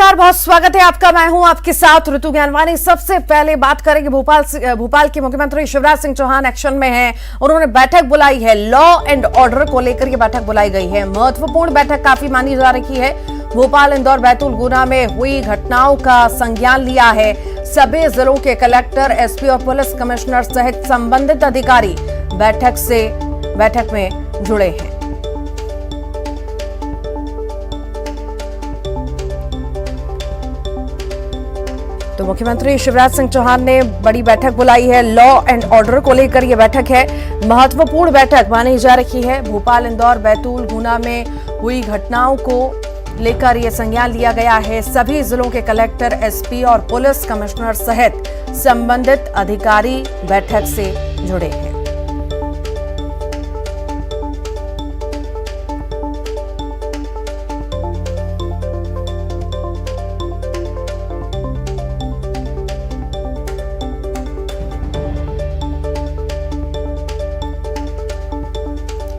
नमस्कार, बहुत स्वागत है आपका। मैं हूं आपके साथ ऋतु ज्ञानवानी। सबसे पहले बात करेंगे भोपाल के मुख्यमंत्री शिवराज सिंह चौहान एक्शन में हैं। उन्होंने बैठक बुलाई है, लॉ एंड ऑर्डर को लेकर ये बैठक बुलाई गई है। महत्वपूर्ण बैठक काफी मानी जा रही है। भोपाल, इंदौर, बैतूल, गुना में हुई घटनाओं का संज्ञान लिया है। सभी जिलों के कलेक्टर, एसपी और पुलिस कमिश्नर सहित संबंधित अधिकारी बैठक में जुड़े हैं। तो मुख्यमंत्री शिवराज सिंह चौहान ने बड़ी बैठक बुलाई है। लॉ एंड ऑर्डर को लेकर यह बैठक है, महत्वपूर्ण बैठक मानी जा रही है। भोपाल, इंदौर, बैतूल, गुना में हुई घटनाओं को लेकर यह संज्ञान लिया गया है। सभी जिलों के कलेक्टर, एसपी और पुलिस कमिश्नर सहित संबंधित अधिकारी बैठक से जुड़े हैं।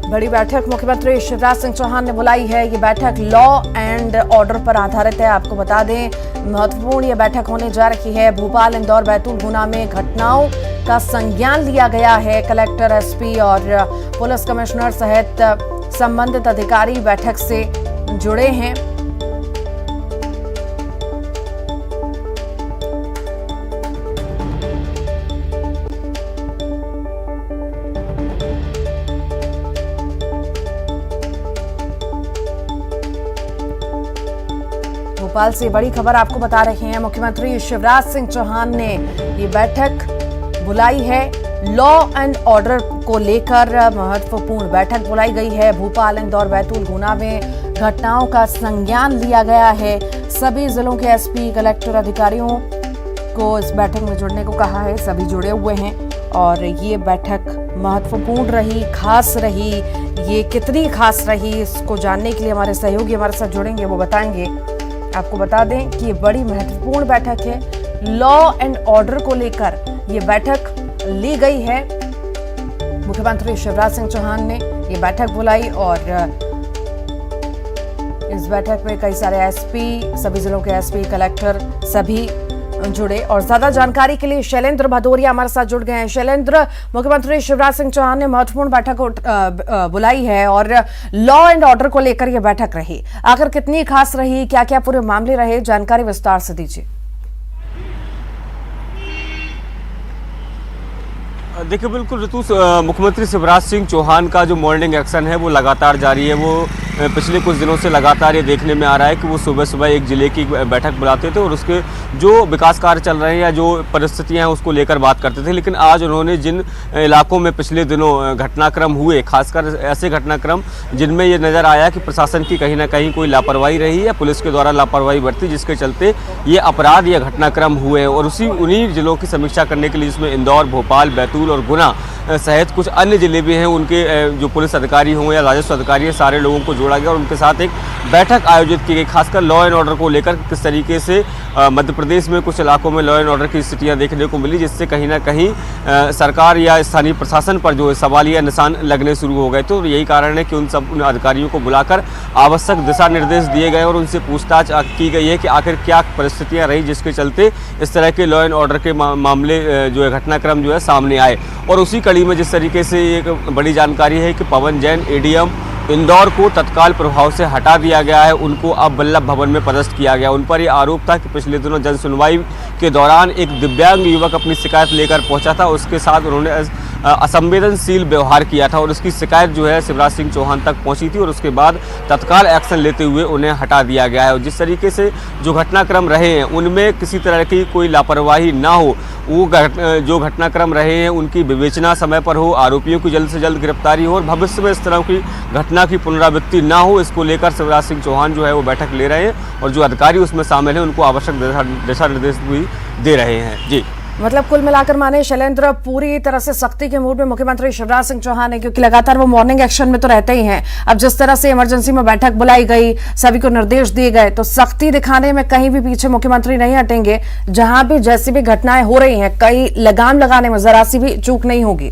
बड़ी बैठक मुख्यमंत्री शिवराज सिंह चौहान ने बुलाई है। ये बैठक लॉ एंड ऑर्डर पर आधारित है। आपको बता दें, महत्वपूर्ण ये बैठक होने जा रही है। भोपाल, इंदौर, बैतूल, गुना में घटनाओं का संज्ञान लिया गया है। कलेक्टर, एसपी और पुलिस कमिश्नर सहित संबंधित अधिकारी बैठक से जुड़े हैं। भोपाल से बड़ी खबर आपको बता रहे हैं। मुख्यमंत्री शिवराज सिंह चौहान ने ये बैठक बुलाई है। लॉ एंड ऑर्डर को लेकर महत्वपूर्ण बैठक बुलाई गई है। भोपाल, इंदौर, बैतूल, गुना में घटनाओं का संज्ञान लिया गया है। सभी जिलों के एसपी, कलेक्टर, अधिकारियों को इस बैठक में जुड़ने को कहा है। सभी जुड़े हुए हैं और ये बैठक महत्वपूर्ण रही, खास रही। ये कितनी खास रही, इसको जानने के लिए हमारे सहयोगी हमारे साथ जुड़ेंगे, वो बताएंगे। आपको बता दें कि ये बड़ी महत्वपूर्ण बैठक है। लॉ एंड ऑर्डर को लेकर ये बैठक ली गई है। मुख्यमंत्री शिवराज सिंह चौहान ने ये बैठक बुलाई और इस बैठक में कई सारे एसपी, सभी जिलों के एसपी, कलेक्टर सभी जुड़े। और ज्यादा जानकारी के लिए शैलेंद्र भदौरिया हमारे साथ जुड़ गए हैं। शैलेंद्र, मुख्यमंत्री शिवराज सिंह चौहान ने महत्वपूर्ण बैठक बुलाई है और लॉ एंड ऑर्डर को लेकर यह बैठक रही, आखिर कितनी खास रही, क्या क्या पूरे मामले रहे, जानकारी विस्तार से दीजिए। देखिए, बिल्कुल ऋतु, मुख्यमंत्री शिवराज सिंह चौहान का जो मॉर्निंग एक्शन है वो लगातार जारी है। वो पिछले कुछ दिनों से लगातार ये देखने में आ रहा है कि वो सुबह सुबह एक जिले की बैठक बुलाते थे और उसके जो विकास कार्य चल रहे हैं या जो परिस्थितियां हैं उसको लेकर बात करते थे। लेकिन आज उन्होंने जिन इलाकों में पिछले दिनों घटनाक्रम हुए, खासकर ऐसे घटनाक्रम जिनमें ये नज़र आया कि प्रशासन की कहीं ना कहीं कोई लापरवाही रही या पुलिस के द्वारा लापरवाही बरती, जिसके चलते ये अपराध या घटनाक्रम हुए हैं। और उन्हीं जिलों की समीक्षा करने के लिए, जिसमें इंदौर, भोपाल, बैतूल और गुना सहित कुछ अन्य जिले भी हैं, उनके जो पुलिस अधिकारी हों या राजस्व अधिकारी हैं, सारे लोगों को जोड़ा गया और उनके साथ एक बैठक आयोजित की गई। खासकर लॉ एंड ऑर्डर को लेकर किस तरीके से मध्य प्रदेश में कुछ इलाकों में लॉ एंड ऑर्डर की स्थितियां देखने को मिली, जिससे कहीं ना कहीं सरकार या स्थानीय प्रशासन पर जो सवालिया निशान लगने शुरू हो गए। तो यही कारण है कि उन अधिकारियों को बुलाकर आवश्यक दिशा निर्देश दिए गए और उनसे पूछताछ की गई है कि आखिर क्या परिस्थितियाँ रही जिसके चलते इस तरह के लॉ एंड ऑर्डर के मामले जो है, घटनाक्रम जो है सामने आए। और उसी कड़ी में जिस तरीके से एक बड़ी जानकारी है कि पवन जैन, एडीएम इंदौर को तत्काल प्रभाव से हटा दिया गया है। उनको अब वल्लभ भवन में पदस्थ किया गया। उन पर यह आरोप था कि पिछले दिनों जन सुनवाई के दौरान एक दिव्यांग युवक अपनी शिकायत लेकर पहुंचा था, उसके साथ उन्होंने असंवेदनशील व्यवहार किया था और उसकी शिकायत जो है शिवराज सिंह चौहान तक पहुंची थी और उसके बाद तत्काल एक्शन लेते हुए उन्हें हटा दिया गया है। और जिस तरीके से जो घटनाक्रम रहे हैं उनमें किसी तरह की कोई लापरवाही ना हो, वो जो घटनाक्रम रहे हैं उनकी विवेचना समय पर हो, आरोपियों की जल्द से जल्द गिरफ्तारी हो और भविष्य में इस तरह की घटना की पुनरावृत्ति ना हो, इसको लेकर शिवराज सिंह चौहान जो है वो बैठक ले रहे हैं और जो अधिकारी उसमें शामिल हैं उनको आवश्यक दिशा निर्देश भी दे रहे हैं। जी, मतलब कुल मिलाकर माने शैलेंद्र, पूरी तरह से सख्ती के मूड में मुख्यमंत्री शिवराज सिंह चौहान है, क्योंकि लगातार वो मॉर्निंग एक्शन में तो रहते ही हैं। अब जिस तरह से इमरजेंसी में बैठक बुलाई गई, सभी को निर्देश दिए गए, तो सख्ती दिखाने में कहीं भी पीछे मुख्यमंत्री नहीं हटेंगे। जहां भी जैसी भी घटनाएं हो रही हैं, कहीं लगाम लगाने में जरा सी भी चूक नहीं होगी।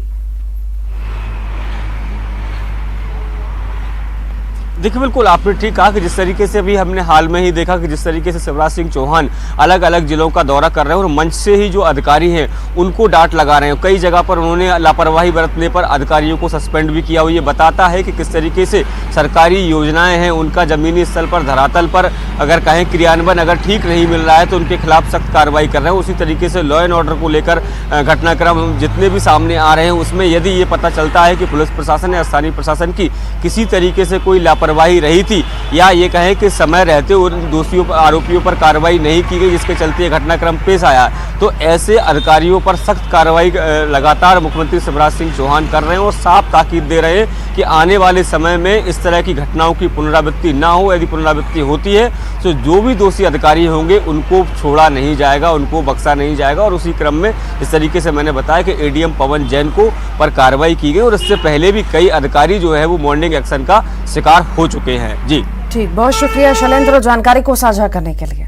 देखिए बिल्कुल आपने ठीक कहा कि जिस तरीके से अभी हमने हाल में ही देखा कि जिस तरीके से शिवराज सिंह चौहान अलग अलग जिलों का दौरा कर रहे हैं और मंच से ही जो अधिकारी हैं उनको डांट लगा रहे हैं। कई जगह पर उन्होंने लापरवाही बरतने पर अधिकारियों को सस्पेंड भी किया। ये बताता है कि किस तरीके से सरकारी योजनाएं हैं उनका जमीनी स्तर पर धरातल पर अगर कहें क्रियान्वयन अगर ठीक नहीं मिल रहा है तो उनके खिलाफ सख्त कार्रवाई कर रहे हैं। उसी तरीके से लॉ एंड ऑर्डर को लेकर घटनाक्रम जितने भी सामने आ रहे हैं उसमें यदि ये पता चलता है कि पुलिस प्रशासन या स्थानीय प्रशासन की किसी तरीके से कोई लापरवाही रही थी या ये कहें कि समय रहते उन दोषियों आरोपियों पर कार्रवाई नहीं की गई जिसके चलते ये घटनाक्रम पेश आया, तो ऐसे अधिकारियों पर सख्त कार्रवाई लगातार मुख्यमंत्री शिवराज सिंह चौहान कर रहे हैं और साफ ताकीद दे रहे हैं कि आने वाले समय में इस तरह की घटनाओं की पुनरावृत्ति ना हो। यदि पुनरावृत्ति होती है तो जो भी दोषी अधिकारी होंगे उनको छोड़ा नहीं जाएगा, उनको बख्शा नहीं जाएगा। और उसी क्रम में इस तरीके से मैंने बताया कि एडीएम पवन जैन को पर कार्रवाई की गई और इससे पहले भी कई अधिकारी जो है वो मॉर्निंग एक्शन का शिकार हो चुके हैं। जी ठीक, बहुत शुक्रिया शैलेंद्र जानकारी को साझा करने के लिए।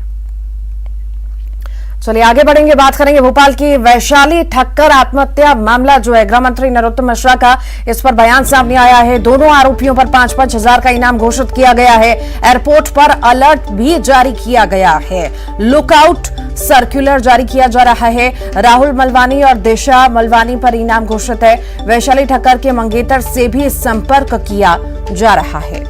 चलिए आगे बढ़ेंगे, बात करेंगे भोपाल की वैशाली ठक्कर आत्महत्या मामला जो है गृह मंत्री नरोत्तम मिश्रा का, इस पर बयान सामने आया है। दोनों आरोपियों पर 5-5 हजार का इनाम घोषित किया गया है। एयरपोर्ट पर अलर्ट भी जारी किया गया है। लुकआउट सर्कुलर जारी किया जा रहा है। राहुल मलवानी और दिशा मलवानी पर इनाम घोषित है। वैशाली ठक्कर के मंगेतर से भी संपर्क किया जा रहा है।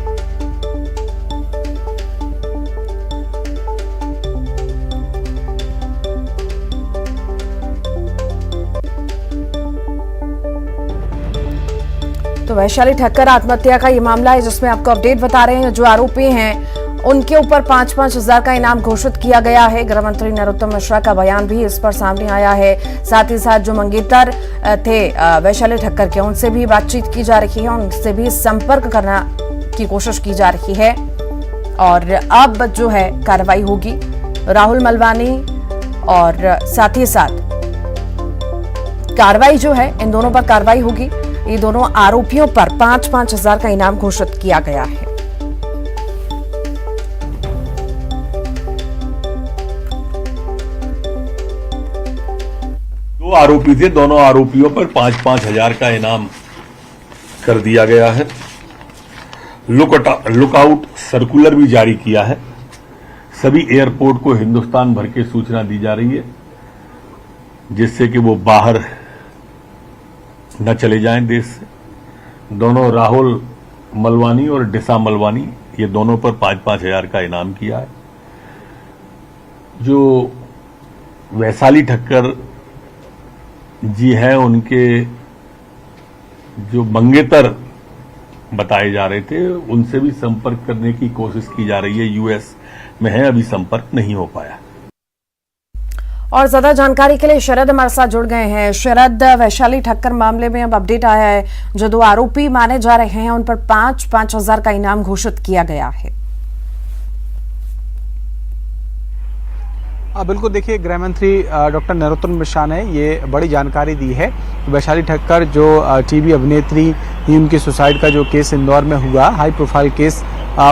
तो वैशाली ठक्कर आत्महत्या का ये मामला है जिसमें आपको अपडेट बता रहे हैं। जो आरोपी हैं उनके ऊपर 5-5 हजार का इनाम घोषित किया गया है। गृह मंत्री नरोत्तम मिश्रा का बयान भी इस पर सामने आया है। साथ ही साथ जो मंगेतर थे वैशाली ठक्कर के, उनसे भी बातचीत की जा रही है, उनसे भी संपर्क करना की कोशिश की जा रही है। और अब जो है कार्रवाई होगी राहुल मलवानी और साथ ही साथ कार्रवाई जो है इन दोनों पर कार्रवाई होगी। ये दोनों आरोपियों पर 5-5 हजार का इनाम घोषित किया गया है। दो आरोपी थे, दोनों आरोपियों पर 5-5 हजार का इनाम कर दिया गया है। लुकआउट सर्कुलर भी जारी किया है। सभी एयरपोर्ट को हिंदुस्तान भर के सूचना दी जा रही है जिससे कि वो बाहर न चले जाएं देश से। दोनों राहुल मलवानी और दिशा मलवानी, ये दोनों पर 5-5 हजार का इनाम किया है। जो वैशाली ठक्कर जी हैं उनके जो मंगेतर बताए जा रहे थे उनसे भी संपर्क करने की कोशिश की जा रही है। यूएस में है, अभी संपर्क नहीं हो पाया। और ज्यादा जानकारी के लिए शरद हमारे साथ जुड़ गए हैं। शरद, वैशाली ठक्कर मामले में अब अपडेट आया है, जो दो आरोपी माने जा रहे हैं उन पर 5-5 हजार का इनाम घोषित किया गया है। बिल्कुल, देखिए गृह मंत्री डॉक्टर नरोत्तम मिश्रा ने ये बड़ी जानकारी दी है। वैशाली ठक्कर जो टीवी अभिनेत्री ही, उनकी सुसाइड का जो केस इंदौर में हुआ, हाई प्रोफाइल केस,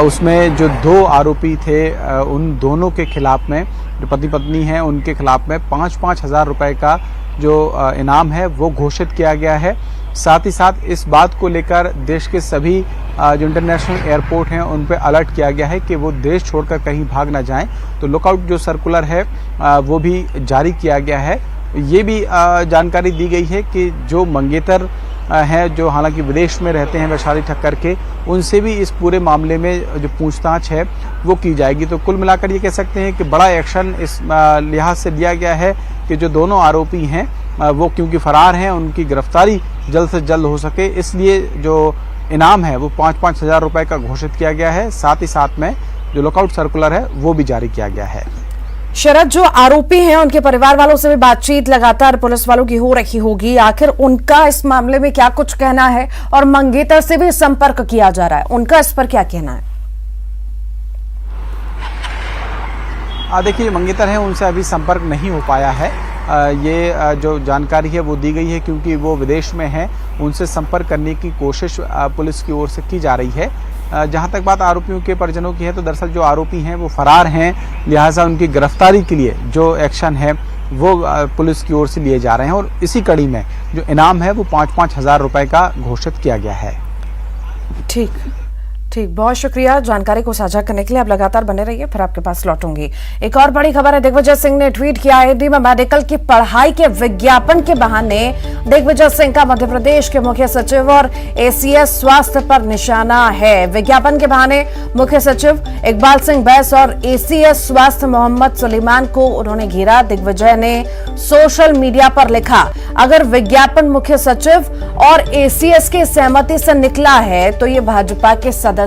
उसमें जो दो आरोपी थे उन दोनों के खिलाफ में, जो पति पत्नी हैं उनके खिलाफ में 5-5 हजार रुपए का जो इनाम है वो घोषित किया गया है। साथ ही साथ इस बात को लेकर देश के सभी जो इंटरनेशनल एयरपोर्ट हैं उन पे अलर्ट किया गया है कि वो देश छोड़कर कहीं भाग ना जाएं। तो लुकआउट जो सर्कुलर है वो भी जारी किया गया है। ये भी जानकारी दी गई है कि जो मंगेतर हैं, जो हालांकि विदेश में रहते हैं वैशाली ठक्कर के, उनसे भी इस पूरे मामले में जो पूछताछ है वो की जाएगी। तो कुल मिलाकर ये कह सकते हैं कि बड़ा एक्शन इस लिहाज से लिया गया है कि जो दोनों आरोपी हैं वो क्योंकि फरार हैं, उनकी गिरफ्तारी जल्द से जल्द हो सके, इसलिए जो इनाम है वो 5-5 हजार रुपए का घोषित किया गया है। साथ ही साथ में जो लुकआउट सर्कुलर है वो भी जारी किया गया है। शरद, जो आरोपी हैं उनके परिवार वालों से भी बातचीत लगातार पुलिस वालों की हो रही होगी, आखिर उनका इस मामले में क्या कुछ कहना है? और मंगेतर से भी संपर्क किया जा रहा है, उनका इस पर क्या कहना है? देखिए, मंगेतर हैं उनसे अभी संपर्क नहीं हो पाया है। ये जो जानकारी है वो दी गई है क्योंकि वो विदेश में हैं, उनसे संपर्क करने की कोशिश पुलिस की ओर से की जा रही है। जहां तक बात आरोपियों के परिजनों की है तो दरअसल जो आरोपी हैं वो फरार हैं, लिहाजा उनकी गिरफ्तारी के लिए जो एक्शन है वो पुलिस की ओर से लिए जा रहे हैं। और इसी कड़ी में जो इनाम है वो 5-5 हजार रुपए का घोषित किया गया है। ठीक, बहुत शुक्रिया जानकारी को साझा करने के लिए। आप लगातार बने रहिए, फिर आपके पास लौटूंगी। एक और बड़ी खबर है, दिग्विजय सिंह ने ट्वीट किया है, डी में मेडिकल की पढ़ाई के विज्ञापन के बहाने दिग्विजय सिंह का मध्य प्रदेश के मुख्य सचिव और एसीएस स्वास्थ्य पर निशाना है। विज्ञापन के बहाने मुख्य सचिव इकबाल सिंह बैस और एसीएस स्वास्थ्य मोहम्मद सुलेमान को उन्होंने घेरा। दिग्विजय ने सोशल मीडिया पर लिखा, अगर विज्ञापन मुख्य सचिव और एसीएस की सहमति से निकला है तो ये भाजपा के सदस्यता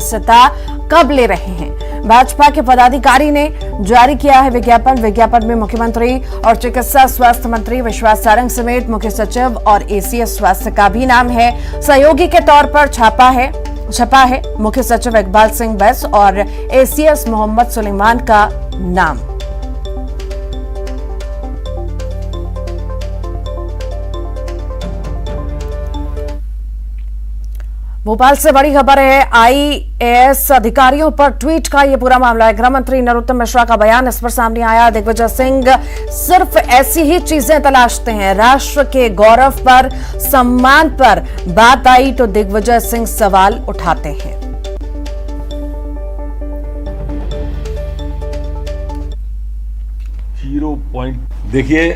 कब ले रहे हैं। भाजपा के पदाधिकारी ने जारी किया है विज्ञापन में मुख्यमंत्री और चिकित्सा स्वास्थ्य मंत्री विश्वास सारंग समेत मुख्य सचिव और एसीएस स्वास्थ्य का भी नाम है। सहयोगी के तौर पर छपा है मुख्य सचिव इकबाल सिंह बैस और एसीएस मोहम्मद सुलेमान का नाम। भोपाल से बड़ी खबर है, आईएएस अधिकारियों पर ट्वीट का ये पूरा मामला है। गृह मंत्री नरोत्तम मिश्रा का बयान इस पर सामने आया। दिग्विजय सिंह सिर्फ ऐसी ही चीजें तलाशते हैं। राष्ट्र के गौरव पर, सम्मान पर बात आई तो दिग्विजय सिंह सवाल उठाते हैं। देखिए,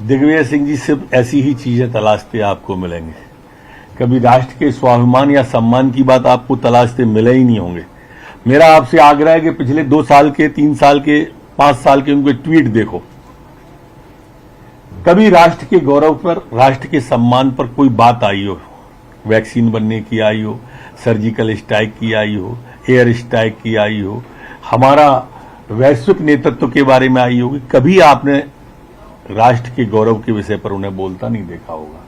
दिग्विजय सिंह जी सिर्फ ऐसी ही चीजें तलाशते आपको मिलेंगे। कभी राष्ट्र के स्वाभिमान या सम्मान की बात आपको तलाशते मिले ही नहीं होंगे। मेरा आपसे आग्रह है कि पिछले 2 साल के, 3 साल के, 5 साल के उनके ट्वीट देखो। कभी राष्ट्र के गौरव पर, राष्ट्र के सम्मान पर कोई बात आई हो, वैक्सीन बनने की आई हो, सर्जिकल स्ट्राइक की आई हो, एयर स्ट्राइक की आई हो, हमारा वैश्विक नेतृत्व के बारे में आई होगी, कभी आपने राष्ट्र के गौरव के विषय पर उन्हें बोलता नहीं देखा होगा।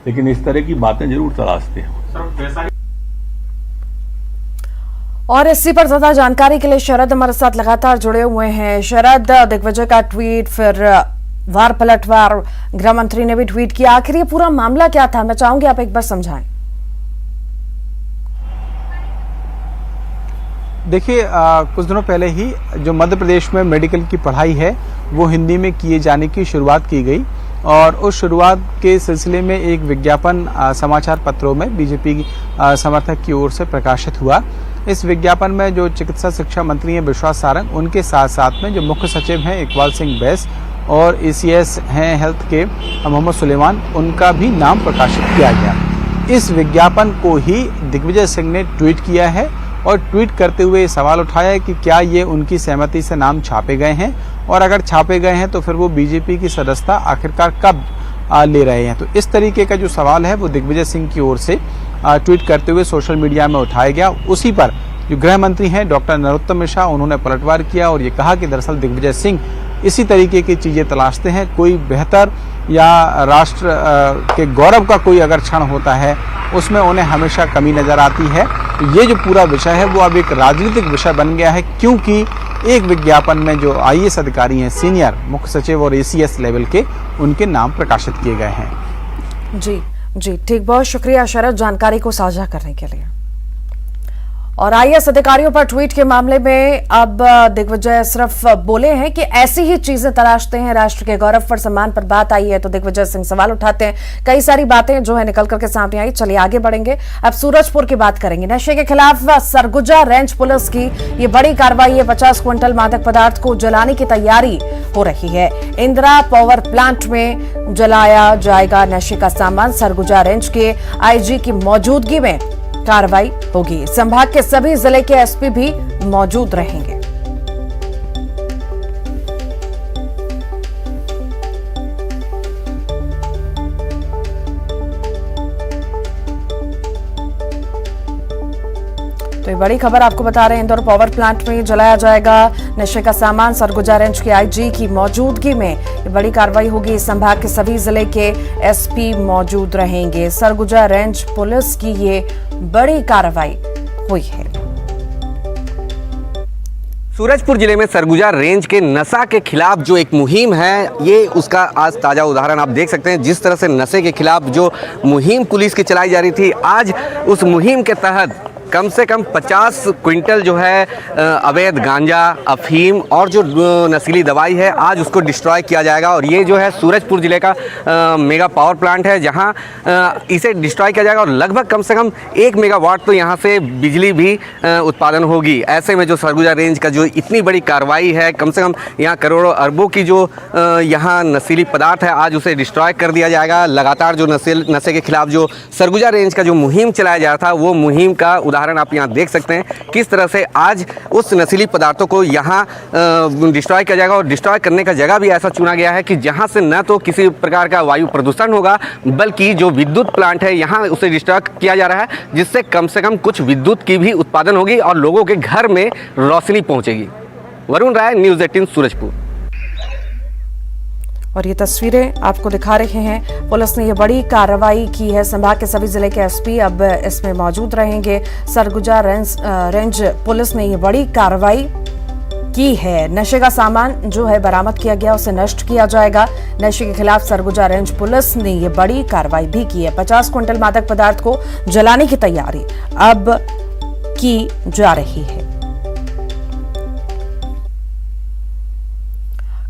लेकिन इस तरह की बातें जरूर तलाशते हैं। और इसी पर ज्यादा जानकारी के लिए शरद हमारे साथ लगातार जुड़े हुए हैं। शरद, दिग्विजय का ट्वीट, फिर वार पलटवार, गृह मंत्री ने भी ट्वीट किया, आखिर ये पूरा मामला क्या था? मैं चाहूंगी आप एक बार समझाएं। देखिए, कुछ दिनों पहले ही जो मध्य प्रदेश में मेडिकल की पढ़ाई है वो हिंदी में किए जाने की शुरुआत की गई और उस शुरुआत के सिलसिले में एक विज्ञापन समाचार पत्रों में बीजेपी समर्थक की ओर से प्रकाशित हुआ। इस विज्ञापन में जो चिकित्सा शिक्षा मंत्री हैं विश्वास सारंग, उनके साथ साथ में जो मुख्य सचिव हैं इकबाल सिंह बैस और एसीएस हैं हेल्थ के मोहम्मद सुलेमान, उनका भी नाम प्रकाशित किया गया। इस विज्ञापन को ही दिग्विजय सिंह ने ट्वीट किया है और ट्वीट करते हुए सवाल उठाया है कि क्या ये उनकी सहमति से नाम छापे गए हैं और अगर छापे गए हैं तो फिर वो बीजेपी की सदस्यता आखिरकार कब ले रहे हैं। तो इस तरीके का जो सवाल है वो दिग्विजय सिंह की ओर से ट्वीट करते हुए सोशल मीडिया में उठाया गया। उसी पर जो गृह मंत्री हैं डॉक्टर नरोत्तम मिश्रा, उन्होंने पलटवार किया और ये कहा कि दरअसल दिग्विजय सिंह इसी तरीके की चीज़ें तलाशते हैं। कोई बेहतर या राष्ट्र के गौरव का कोई अगर क्षण होता है उसमें उन्हें हमेशा कमी नजर आती है। तो ये जो पूरा विषय है वो अब एक राजनीतिक विषय बन गया है, क्योंकि एक विज्ञापन में जो आईएएस अधिकारी हैं, सीनियर मुख्य सचिव और एसीएस लेवल के, उनके नाम प्रकाशित किए गए हैं। जी ठीक, बहुत शुक्रिया शरद जानकारी को साझा करने के लिए। और आईएएस अधिकारियों पर ट्वीट के मामले में अब दिग्विजय सिर्फ बोले हैं कि ऐसी ही चीजें तलाशते हैं। राष्ट्र के गौरव पर, सम्मान पर बात आई है तो दिग्विजय सिंह सवाल उठाते हैं। कई सारी बातें जो है निकल करके सामने आई। चलिए आगे बढ़ेंगे, अब सूरजपुर की बात करेंगे। नशे के खिलाफ सरगुजा रेंज पुलिस की ये बड़ी कार्रवाई है। 50 क्विंटल मादक पदार्थ को जलाने की तैयारी हो रही है। इंदिरा पावर प्लांट में जलाया जाएगा नशे का सामान। सरगुजा रेंज के आईजी की मौजूदगी में कार्रवाई होगी। संभाग के सभी जिले के एसपी भी मौजूद रहेंगे। तो ये बड़ी खबर आपको बता रहे हैं, इंदौर पावर प्लांट में जलाया जाएगा नशे का सामान। सरगुजा रेंज के आईजी की मौजूदगी में ये बड़ी कार्रवाई होगी। संभाग के सभी जिले के एसपी मौजूद रहेंगे। सरगुजा रेंज पुलिस की ये बड़ी कार्रवाई हुई है। सूरजपुर जिले में सरगुजा रेंज के नशा के खिलाफ जो एक मुहिम है, ये उसका आज ताज़ा उदाहरण आप देख सकते हैं। जिस तरह से नशे के खिलाफ जो मुहिम पुलिस की चलाई जा रही थी, आज उस मुहिम के तहत कम से कम 50 क्विंटल जो है अवैध गांजा, अफीम और जो नशीली दवाई है आज उसको डिस्ट्रॉय किया जाएगा। और ये जो है सूरजपुर ज़िले का मेगा पावर प्लांट है जहां इसे डिस्ट्रॉय किया जाएगा और लगभग कम से कम 1 मेगावाट तो यहां से बिजली भी उत्पादन होगी। ऐसे में जो सरगुजा रेंज का जो इतनी बड़ी कार्रवाई है, कम से कम यहाँ करोड़ों अरबों की जो यहाँ नशीली पदार्थ है आज उसे डिस्ट्रॉय कर दिया जाएगा। लगातार जो नशे के खिलाफ जो सरगुजा रेंज का जो मुहिम चलाया जा रहा था वो मुहिम का उदाहरण आप यहाँ देख सकते हैं किस तरह से आज उस नशीली पदार्थों को यहाँ डिस्ट्रॉय किया जाएगा। और डिस्ट्रॉय करने का जगह भी ऐसा चुना गया है कि जहाँ से न तो किसी प्रकार का वायु प्रदूषण होगा बल्कि जो विद्युत प्लांट है यहाँ उसे डिस्ट्रॉय किया जा रहा है, जिससे कम से कम कुछ विद्युत की भी उत्पादन होगी और लोगों के घर में रोशनी पहुँचेगी। वरुण राय, न्यूज़ 18 सूरजपुर। और ये तस्वीरें आपको दिखा रहे हैं। पुलिस ने ये बड़ी कार्रवाई की है। संभाग के सभी जिले के एसपी अब इसमें मौजूद रहेंगे। सरगुजा रेंज पुलिस ने ये बड़ी कार्रवाई की है। नशे का सामान जो है बरामद किया गया उसे नष्ट किया जाएगा। नशे के खिलाफ सरगुजा रेंज पुलिस ने ये बड़ी कार्रवाई भी की है। 50 क्विंटल मादक पदार्थ को जलाने की तैयारी अब की जा रही है।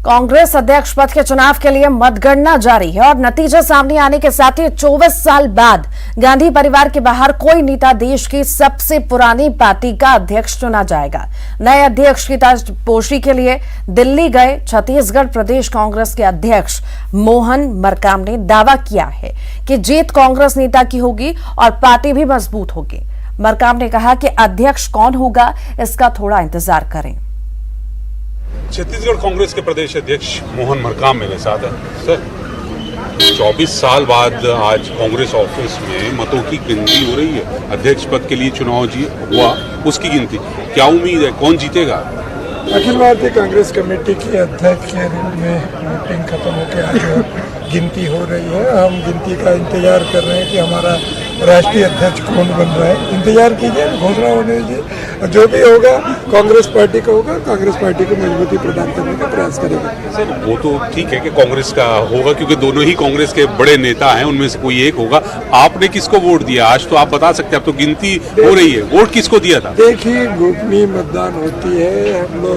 कांग्रेस अध्यक्ष पद के चुनाव के लिए मतगणना जारी है और नतीजे सामने आने के साथ ही 24 साल बाद गांधी परिवार के बाहर कोई नेता देश की सबसे पुरानी पार्टी का अध्यक्ष चुना जाएगा। नए अध्यक्ष की ताजपोशी के लिए दिल्ली गए छत्तीसगढ़ प्रदेश कांग्रेस के अध्यक्ष मोहन मरकाम ने दावा किया है कि जीत कांग्रेस नेता की होगी और पार्टी भी मजबूत होगी। मरकाम ने कहा कि अध्यक्ष कौन होगा इसका थोड़ा इंतजार करें। छत्तीसगढ़ कांग्रेस के प्रदेश अध्यक्ष मोहन मरकाम मेरे साथ है। सर, 24 साल बाद आज कांग्रेस ऑफिस में मतों की गिनती हो रही है। अध्यक्ष पद के लिए चुनाव हुआ, उसकी गिनती क्या उम्मीद है, कौन जीतेगा? अखिल भारतीय कांग्रेस कमेटी के अध्यक्ष के रूप में वोटिंग खत्म होकर आज गिनती हो रही है। हम गिनती का इंतजार कर रहे हैं कि हमारा राष्ट्रीय अध्यक्ष कौन बन रहा है। इंतजार कीजिए, घोषणा होने दीजिए। जो भी होगा कांग्रेस पार्टी का होगा। कांग्रेस पार्टी को मजबूती प्रदान करने का प्रयास करेंगे। सर, वो तो ठीक है कि कांग्रेस का होगा क्योंकि दोनों ही कांग्रेस के बड़े नेता हैं, उनमें से कोई एक होगा। आपने किसको वोट दिया आज तो आप बता सकते हैं। अब तो गिनती हो रही है, वोट किसको दिया था? देखिए, गोपनीय मतदान होती है। हम लोग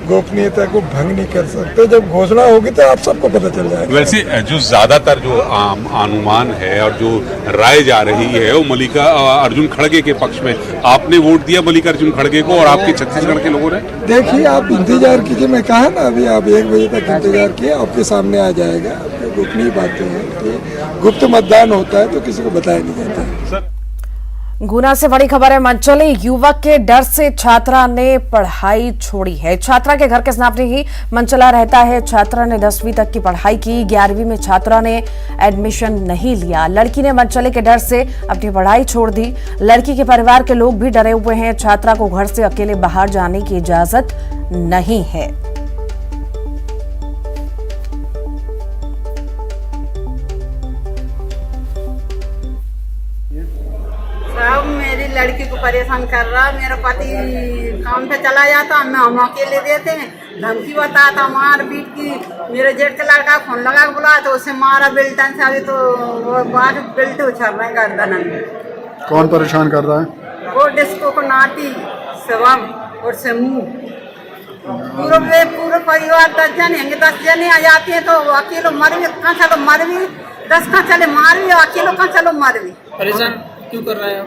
गोपनीयता को भंग नहीं कर सकते। जब घोषणा होगी तो आप सबको पता चल जाएगा। वैसे जो ज्यादातर जो अनुमान है और जो राय जा रही है वो मल्लिका अर्जुन खड़गे के पक्ष में। आपने वोट दिया मल्लिका अर्जुन खड़गे को और आपके छत्तीसगढ़ के लोगों ने? देखिए, आप इंतजार कीजिए। मैं कहा ना अभी, आप 1 बजे तक इंतजार किए, आपके सामने आ जाएगा। गोपनीय बातें हैं कि गुप्त मतदान होता है तो किसी को बताया नहीं जाता। गुना से बड़ी खबर है। मनचले युवक के डर से छात्रा ने पढ़ाई छोड़ी है। छात्रा के घर के सामने ही मनचला रहता है। छात्रा ने 10वीं तक की पढ़ाई की। 11वीं में छात्रा ने एडमिशन नहीं लिया। लड़की ने मनचले के डर से अपनी पढ़ाई छोड़ दी। लड़की के परिवार के लोग भी डरे हुए हैं। छात्रा को घर से अकेले बाहर जाने की इजाजत नहीं है। मेरी लड़की को परेशान कर रहा। मेरा पति काम पे चला जाता, हम अकेले देते हैं। धमकी बताता, मार पीट की। मेरे जेठ का लड़का फोन लगा बुला तो उसे मारा बेल्टन से। अभी तो वो बाहर बेल्ट उछल रहे हैं गर्दन में। कौन परेशान कर रहा है? वो डिस्को को नाटी शिवम और समूह पूरे परिवार 10 जन हैं। 10 जने आ जाते हैं तो अकेले मर भी कहाँ चलो मर भी 10 कहाँ चले मार भी अकेले कहाँ चलो मर भी। परेशान क्यों कर रहे हो?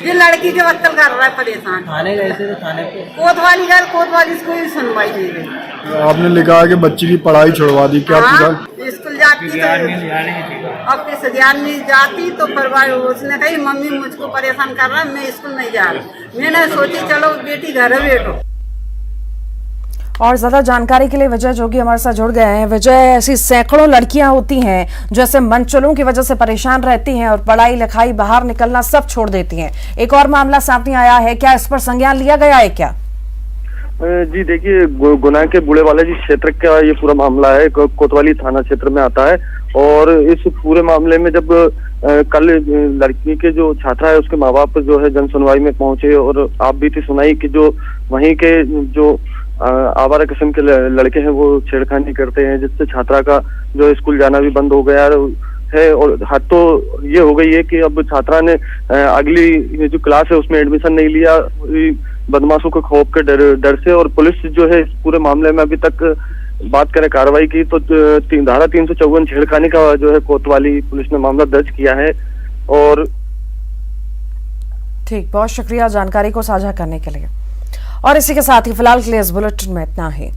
ये लड़की के बत्तल कर रहा है परेशान। थाने गए थे तो थाने पे कोतवाली गए, कोतवाली से कोई सुनवाई नहीं गई। आपने लिखा है कि बच्ची की पढ़ाई छुड़वा दी, क्या? स्कूल जाती तो अब किस ध्यान में जाती तो फिर उसने कही मम्मी मुझको परेशान कर रहा है, मैं स्कूल नहीं जा रहा। मैंने सोची चलो बेटी घर बैठो। और ज्यादा जानकारी के लिए विजय जोगी हमारे साथ जुड़ गए हैं। विजय, ऐसी सैकड़ों लड़कियां होती हैं जो ऐसे मनचलों की वजह से परेशान रहती हैं और पढ़ाई लिखाई बाहर निकलना सब छोड़ देती हैं। एक और मामला सामने आया है, क्या इस पर संज्ञान लिया गया है क्या? जी देखिए, गुना के बूढ़े वाले जी क्षेत्र का ये पूरा मामला है। कोतवाली थाना क्षेत्र में आता है। और इस पूरे मामले में जब कल लड़की के जो छात्रा है उसके माँ बाप जो है जन सुनवाई में पहुंचे और आप बीती सुनाई कि जो वहीं के जो आवारा किस्म के लड़के हैं वो छेड़खानी करते हैं, जिससे छात्रा का जो स्कूल जाना भी बंद हो गया। है। और हद तो ये हो गई है कि अब छात्रा ने अगली जो क्लास है उसमें एडमिशन नहीं लिया बदमाशों के खौफ के डर से। और पुलिस जो है इस पूरे मामले में अभी तक बात करें कार्रवाई की तो धारा 354 छेड़खानी का जो है कोतवाली पुलिस ने मामला दर्ज किया है। और ठीक, बहुत शुक्रिया जानकारी को साझा करने के लिए। और इसी के साथ ही फिलहाल के लिए इस बुलेटिन में इतना ही।